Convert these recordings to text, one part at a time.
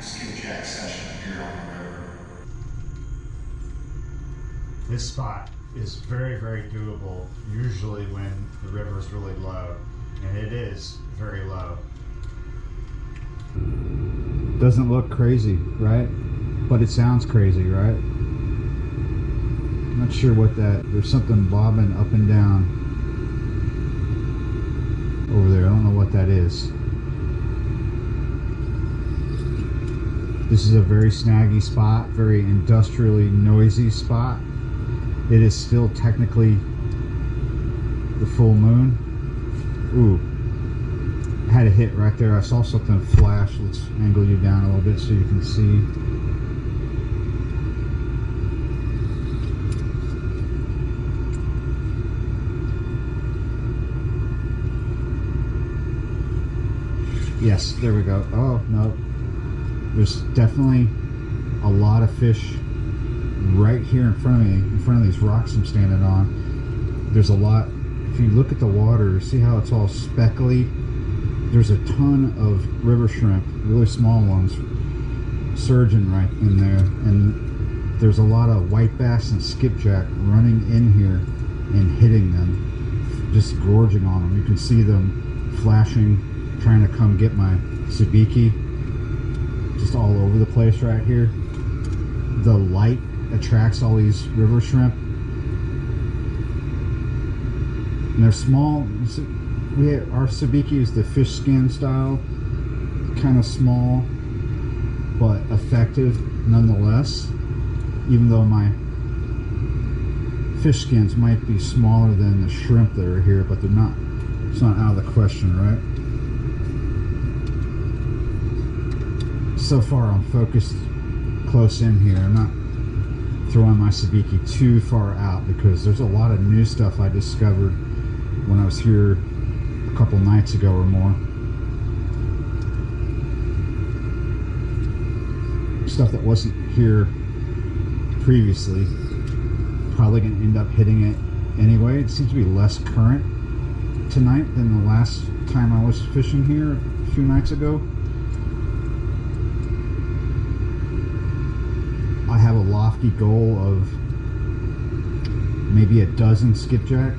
skipjack session here on the river. This spot is very, very doable, usually when the river is really low, and it is very low. Doesn't look crazy, right? But it sounds crazy, right? I'm not sure what there's something bobbing up and down over there. I don't know what that is. This is a very snaggy spot, very industrially noisy spot. It is still technically the full moon. Ooh, had a hit right there. I saw something flash. Let's angle you down a little bit so you can see. Yes, there we go. Oh, no. There's definitely a lot of fish right here in front of me, in front of these rocks I'm standing on. There's a lot. If you look at the water, see how it's all speckly? There's a ton of river shrimp, really small ones, surging right in there. And there's a lot of white bass and skipjack running in here and hitting them, just gorging on them. You can see them flashing, trying to come get my sabiki, just all over the place right here. The light attracts all these river shrimp, and they're small. Our sabiki is the fish skin style, kind of small but effective nonetheless, even though my fish skins might be smaller than the shrimp that are here, but they're not. It's not out of the question, right? So far I'm focused close in here. I'm not throwing my sabiki too far out because there's a lot of new stuff I discovered when I was here a couple nights ago or more. Stuff that wasn't here previously. Probably going to end up hitting it anyway. It seems to be less current tonight than the last time I was fishing here a few nights ago. I have a lofty goal of maybe a dozen skipjack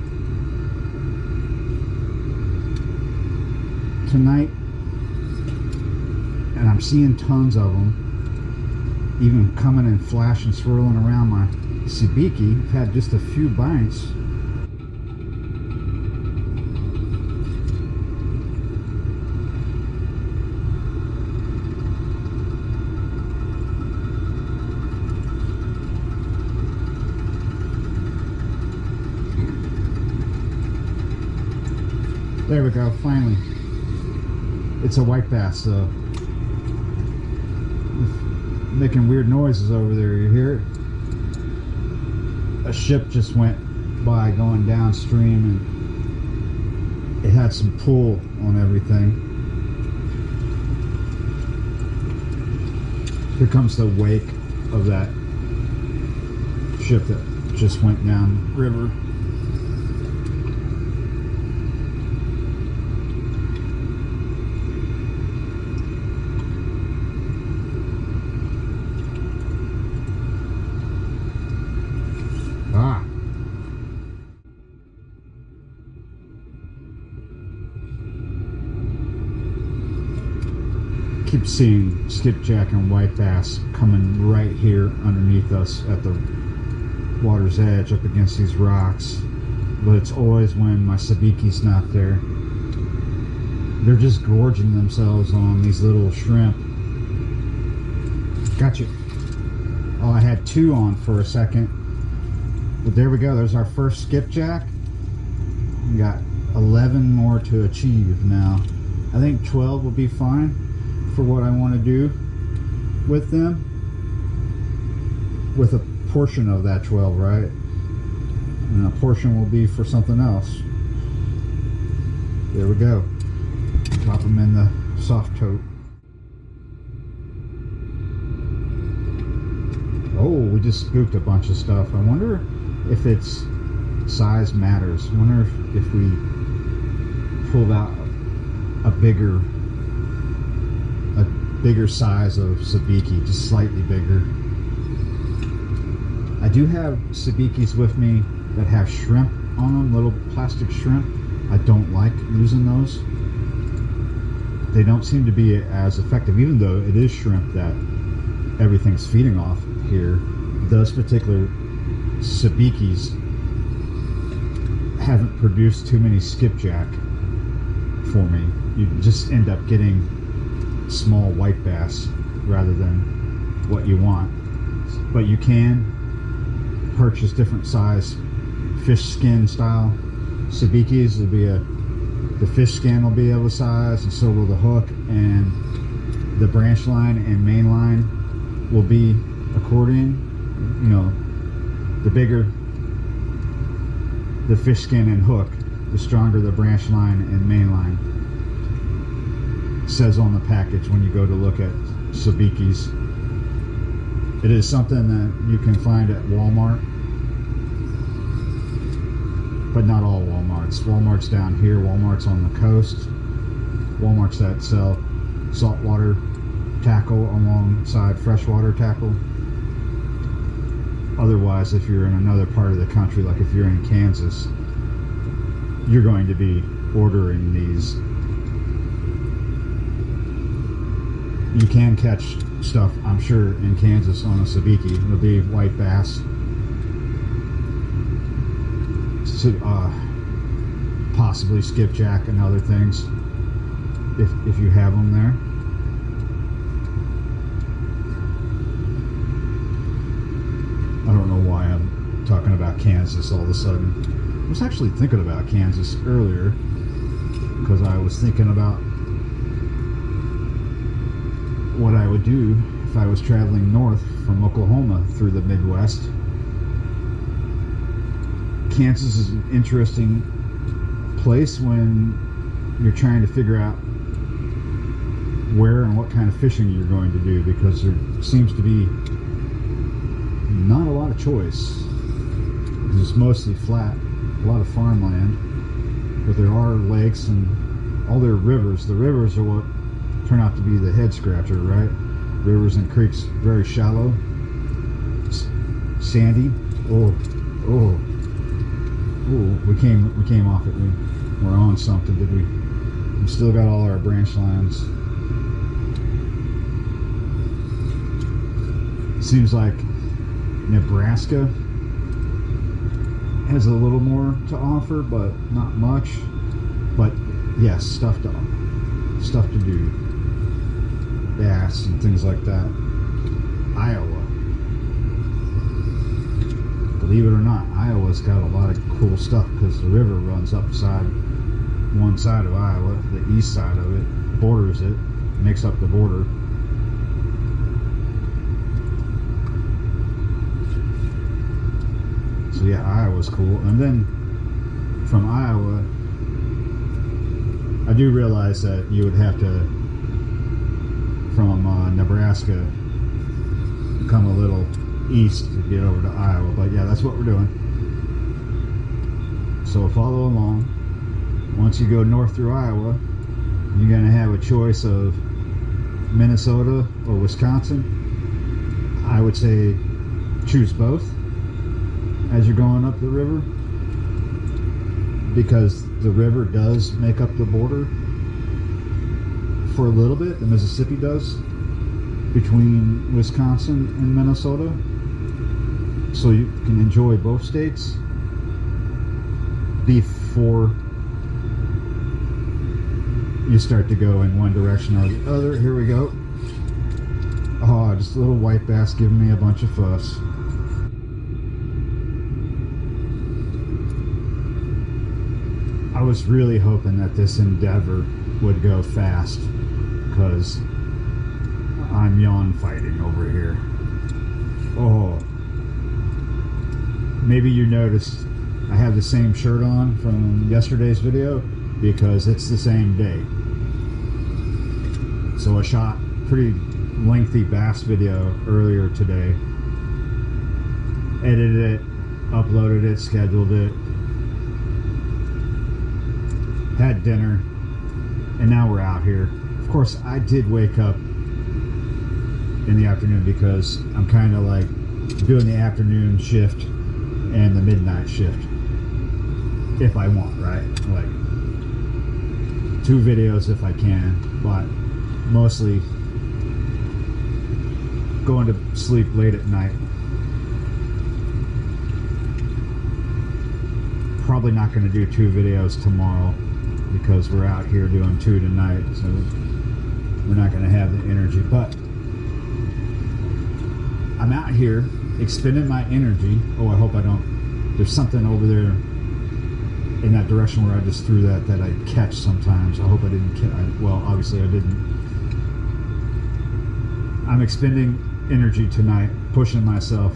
tonight, and I'm seeing tons of them, even coming and flashing, swirling around my sabiki. I've had just a few bites. There we go, finally. It's a white bass, so making weird noises over there, you hear it? A ship just went by going downstream and it had some pull on everything. Here comes the wake of that ship that just went down river. Keep seeing skipjack and white bass coming right here underneath us at the water's edge up against these rocks, but it's always when my sabiki's not there. They're just gorging themselves on these little shrimp. Gotcha. Oh, I had two on for a second, but there we go. There's our first skipjack. We got 11 more to achieve now. I think 12 will be fine for what I want to do with them, with a portion of that 12, right? And a portion will be for something else. There we go. Drop them in the soft tote. Oh, we just spooked a bunch of stuff. I wonder if its size matters. I wonder if we pulled out a bigger, bigger size of sabiki, just slightly bigger. I do have sabikis with me that have shrimp on them, little plastic shrimp. I don't like using those. They don't seem to be as effective, even though it is shrimp that everything's feeding off here. Those particular sabikis haven't produced too many skipjack for me. You just end up getting small white bass rather than what you want. But you can purchase different size fish skin style sabikis. The fish skin will be able to size, and so will the hook, and the branch line and main line will be according. You know, the bigger the fish skin and hook, the stronger the branch line and main line. It says on the package when you go to look at sabikis. It is something that you can find at Walmart, but not all Walmarts. Walmart's down here, Walmart's on the coast, Walmart's that sell saltwater tackle alongside freshwater tackle. Otherwise, if you're in another part of the country, like if you're in Kansas, you're going to be ordering these. You can catch stuff, I'm sure, in Kansas on a sabiki. It'll be white bass, possibly skipjack and other things, if you have them there. I don't know why I'm talking about Kansas all of a sudden. I was actually thinking about Kansas earlier because I was thinking about what I would do if I was traveling north from Oklahoma through the Midwest. Kansas is an interesting place when you're trying to figure out where and what kind of fishing you're going to do, because there seems to be not a lot of choice. It's mostly flat, a lot of farmland, but there are lakes and all their rivers. The rivers are what turn out to be the head scratcher, right? Rivers and creeks, very shallow, sandy. Oh, we came off it. We're on something, did we? We still got all our branch lines. Seems like Nebraska has a little more to offer, but not much. But yes, stuff to do, bass and things like that. Iowa, believe it or not, Iowa's got a lot of cool stuff because the river runs upside one side of Iowa, the east side of it, borders it, makes up the border. So yeah, Iowa's cool. And then from Iowa, I do realize that you would have to, from Nebraska, come a little east to get over to Iowa. But yeah, that's what we're doing. So follow along. Once you go north through Iowa, you're going to have a choice of Minnesota or Wisconsin. I would say choose both as you're going up the river, because the river does make up the border for a little bit. The Mississippi does, between Wisconsin and Minnesota, so you can enjoy both states before you start to go in one direction or the other. Here we go. Oh, just a little white bass giving me a bunch of fuss. I was really hoping that this endeavor would go fast, because I'm yawn fighting over here. Oh, maybe you noticed I have the same shirt on from yesterday's video because it's the same day. So I shot pretty lengthy bass video earlier today, edited it, uploaded it, scheduled it, had dinner, and now we're out here. Of course, I did wake up in the afternoon because I'm kind of like doing the afternoon shift and the midnight shift if I want, right? Like 2 videos if I can, but mostly going to sleep late at night. Probably not going to do 2 videos tomorrow because we're out here doing 2 tonight, so we're not going to have the energy. But I'm out here expending my energy. Oh, I hope I don't. There's something over there in that direction where I just threw that I catch sometimes. I hope I didn't catch. Well, obviously I didn't. I'm expending energy tonight, pushing myself,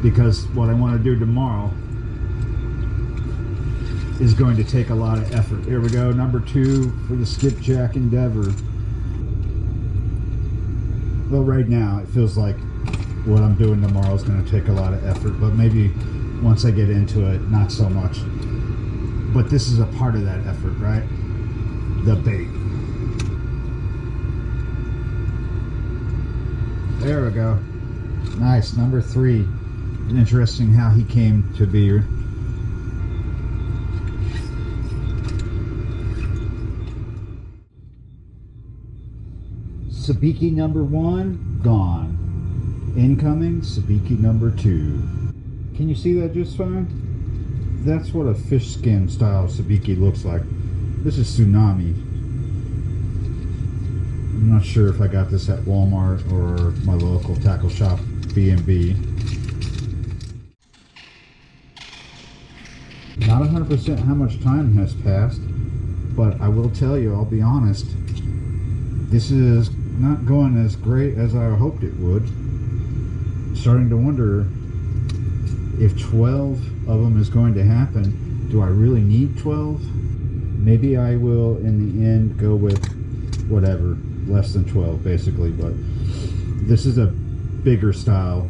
because what I want to do tomorrow is going to take a lot of effort. Here we go, number 2 for the skipjack endeavor. Well, right now it feels like what I'm doing tomorrow is going to take a lot of effort, but maybe once I get into it, not so much. But this is a part of that effort, right? The bait. There we go. Nice, number 3. Interesting how he came to be. Sabiki number 1, gone. Incoming, sabiki number 2. Can you see that just fine? That's what a fish skin style sabiki looks like. This is Tsunami. I'm not sure if I got this at Walmart or my local tackle shop, B&B. Not 100% how much time has passed, but I will tell you, I'll be honest, this is not going as great as I hoped it would. Starting to wonder if 12 of them is going to happen. Do I really need 12? Maybe I will in the end go with whatever, less than 12 basically, but this is a bigger style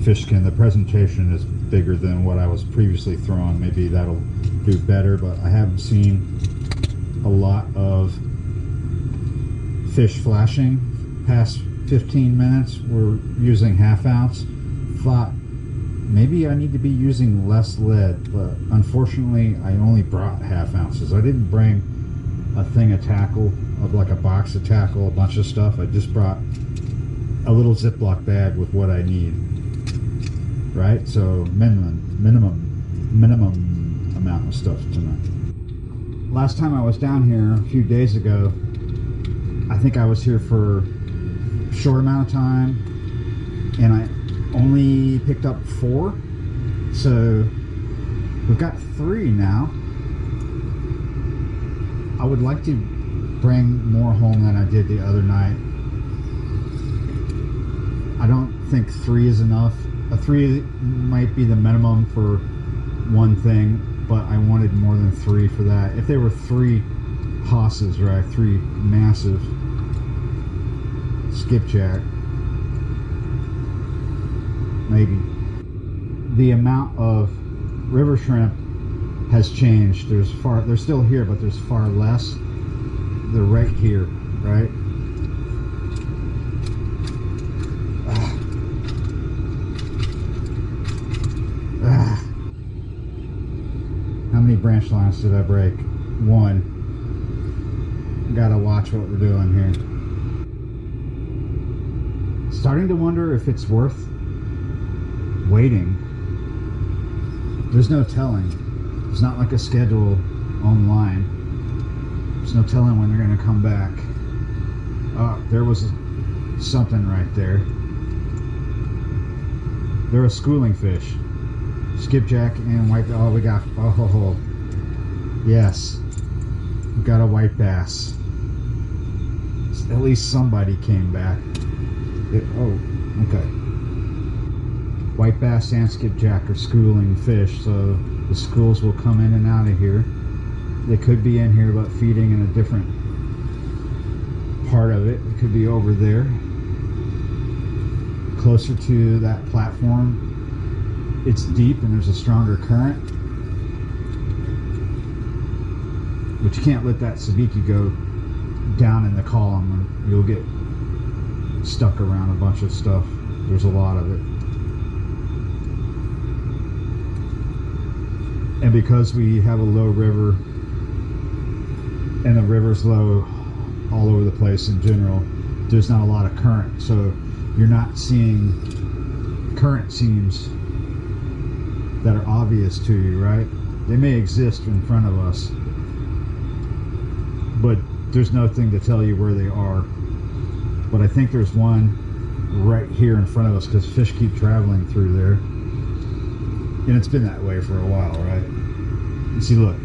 fish skin. The presentation is bigger than what I was previously throwing. Maybe that'll do better, but I haven't seen a lot of fish flashing past 15 minutes. We're using 1/2 ounce. Thought maybe I need to be using less lead, but unfortunately I only brought 1/2 ounces. I didn't bring a thing of tackle, of like a box of tackle, a bunch of stuff. I just brought a little Ziploc bag with what I need, right? So minimum amount of stuff tonight. Last time I was down here a few days ago, I think I was here for a short amount of time and I only picked up 4, so we've got 3 now. I would like to bring more home than I did the other night. I don't think 3 is enough. A 3 might be the minimum for one thing, but I wanted more than 3 for that. If there were 3 hosses, right, 3 massive skipjack, maybe. The amount of river shrimp has changed. They're still here, but there's far less. They're right here, right? How many branch lines did I break? 1. Gotta watch what we're doing here. Starting to wonder if it's worth waiting. There's no telling. It's not like a schedule online. There's no telling when they're going to come back. Oh, there was something right there. They're a schooling fish. Skipjack and white. Oh, we got. Oh, yes. We got a white bass. At least somebody came back. Okay. White bass and skipjack are schooling fish, so the schools will come in and out of here. They could be in here, but feeding in a different part of it. It could be over there, closer to that platform. It's deep and there's a stronger current, but you can't let that sabiki go down in the column, you'll get stuck around a bunch of stuff. There's a lot of it. And because we have a low river, and the river's low all over the place in general, there's not a lot of current, so you're not seeing current seams that are obvious to you, right? They may exist in front of us, but there's nothing to tell you where they are. But I think there's one right here in front of us because fish keep traveling through there, and it's been that way for a while, right? You see, look,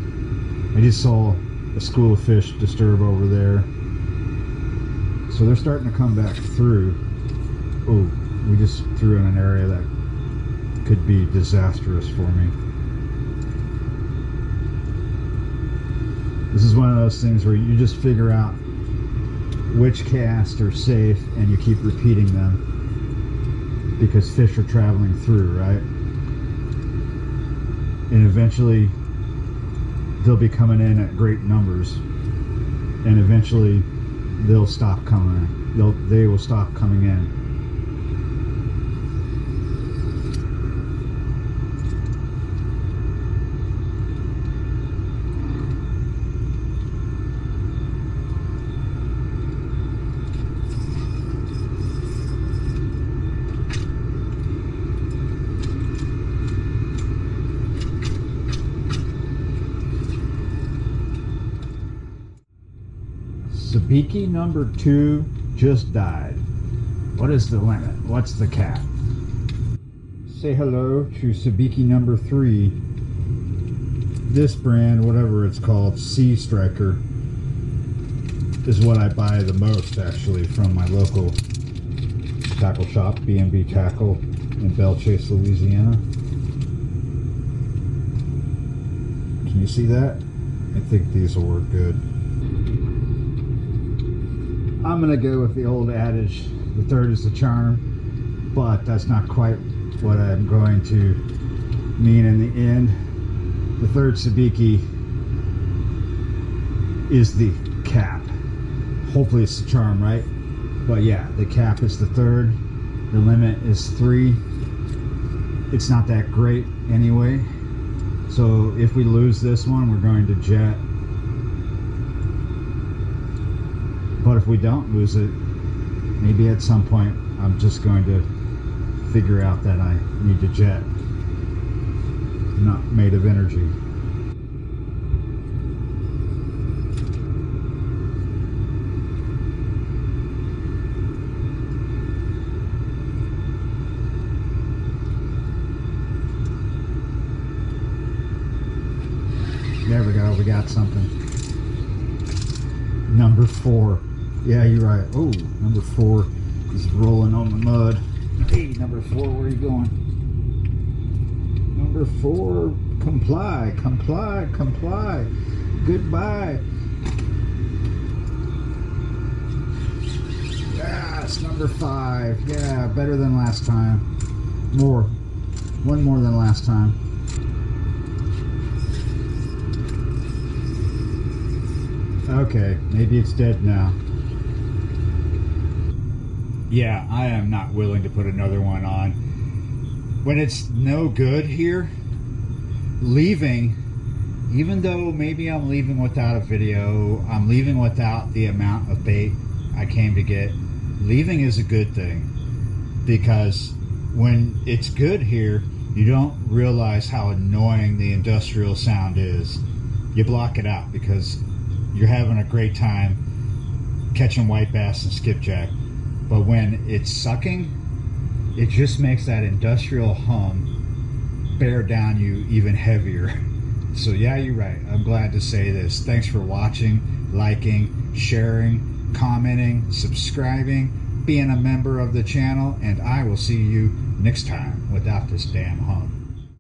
I just saw a school of fish disturb over there, so they're starting to come back through. Oh, we just threw in an area that could be disastrous for me. This is one of those things where you just figure out which casts are safe and you keep repeating them because fish are traveling through, right? And eventually they'll be coming in at great numbers, and eventually they'll stop coming. They will stop coming in. Sabiki number 2 just died. What is the limit? What's the cap? Say hello to Sabiki number 3. This brand, whatever it's called, Sea Striker, is what I buy the most actually from my local tackle shop, B&B Tackle in Belle Chasse, Louisiana. Can you see that? I think these will work good. I'm gonna go with the old adage, the third is the charm, but that's not quite what I'm going to mean in the end. The third sabiki is the cap. Hopefully it's the charm, right? But yeah, the cap is the third. The limit is 3. It's not that great anyway. So if we lose this one, we're going to jet. But if we don't lose it, maybe at some point I'm just going to figure out that I need to jet. I'm not made of energy. There we go, we got something. Number 4. Yeah, you're right. Oh, number 4 is rolling on the mud. Hey, number 4, where are you going? Number 4, comply, comply, comply. Goodbye. Yes, number 5. Yeah, better than last time. More. One more than last time. Okay, maybe it's dead now. Yeah, I am not willing to put another one on. When it's no good here, leaving, even though maybe I'm leaving without a video, I'm leaving without the amount of bait I came to get, leaving is a good thing. Because when it's good here, you don't realize how annoying the industrial sound is. You block it out because you're having a great time catching white bass and skipjack. But when it's sucking, it just makes that industrial hum bear down you even heavier. So yeah, you're right. I'm glad to say this. Thanks for watching, liking, sharing, commenting, subscribing, being a member of the channel, and I will see you next time without this damn hum.